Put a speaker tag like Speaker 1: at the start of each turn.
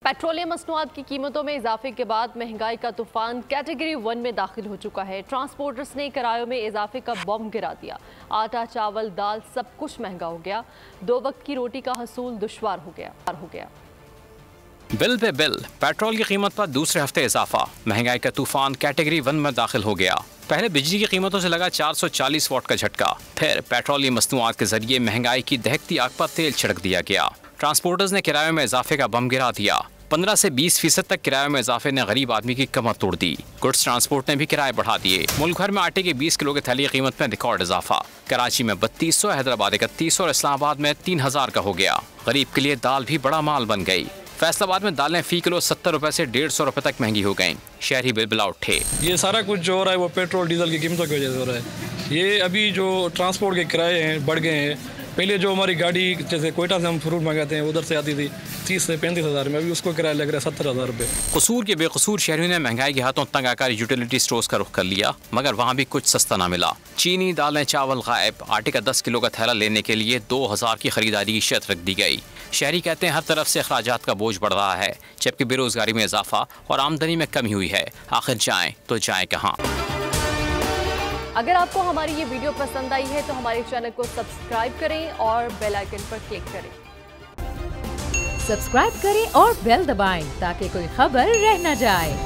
Speaker 1: Petroleum मसनूआत की कीमतों में इजाफे के बाद महंगाई का तूफान कैटेगरी 1 में दाखिल हो चुका है। ट्रांसपोर्टर्स ने किरायों में इजाफे का बम गिरा दिया। आटा, चावल, दाल सब कुछ महंगा हो गया। 2 वक्त की रोटी का हसूल दुश्वार हो गया।
Speaker 2: बिल पे बिल, पेट्रोल की कीमत पर दूसरे हफ्ते इजाफा। महंगाई का तूफान कैटेगरी 1 में दाखिल हो गया। पहले बिजली की कीमतों से लगा 440 वाट का झटका, फिर पेट्रोलियम मसनूआत के जरिए महंगाई की दहकती आग पर तेल छिड़क दिया गया। ट्रांसपोर्टर्स ने किरायों में इजाफे का बम गिरा दिया। 15 से 20% तक किराए में इजाफे ने गरीब आदमी की कमर तोड़ दी। गुड्स ट्रांसपोर्ट ने भी किराए बढ़ा दिए। मुल्क भर में आटे के 20 किलो की थैली की कीमत में रिकॉर्ड इजाफा। कराची में 3200, हैदराबाद 3100 और इस्लामाबाद में 3000 का हो गया। गरीब के लिए दाल भी बड़ा माल बन गई। फैसलाबाद में दालें फी किलो 70 रुपए से 150 रुपए तक महंगी हो गईं। शहरी बिलबिला उठे।
Speaker 3: ये सारा कुछ जो हो रहा है वो पेट्रोल डीजल की कीमतों की वजह से हो रहा है। ये अभी जो ट्रांसपोर्ट के किराए हैं बढ़ गए हैं। पहले जो हमारी गाड़ी जैसे कोयटा से हम फ्रूट मंगाते हैं उधर से आती थी 30 से 35 हज़ार में, अभी उसको किराया लग रहा है 70,000 रुपये।
Speaker 2: कसूर के बेकसूर शहरियों ने महंगाई के हाथों तंग आकर यूटिलिटी स्टोर्स का रुख कर लिया, मगर वहाँ भी कुछ सस्ता ना मिला। चीनी, दालें, चावल गायब। आटे का 10 किलो का थैला लेने के लिए 2000 की खरीदारी की शर्त रख दी गई। शहरी कहते हैं हर तरफ से अखराजात का बोझ बढ़ रहा है, जबकि बेरोजगारी में इजाफा और आमदनी में कमी हुई है। आखिर जाएं तो जाएं कहाँ?
Speaker 1: अगर आपको हमारी ये वीडियो पसंद आई है तो हमारे चैनल को सब्सक्राइब करें और बेल आइकन पर क्लिक करें।
Speaker 4: सब्सक्राइब करें और बेल दबाएं ताकि कोई खबर रह न जाए।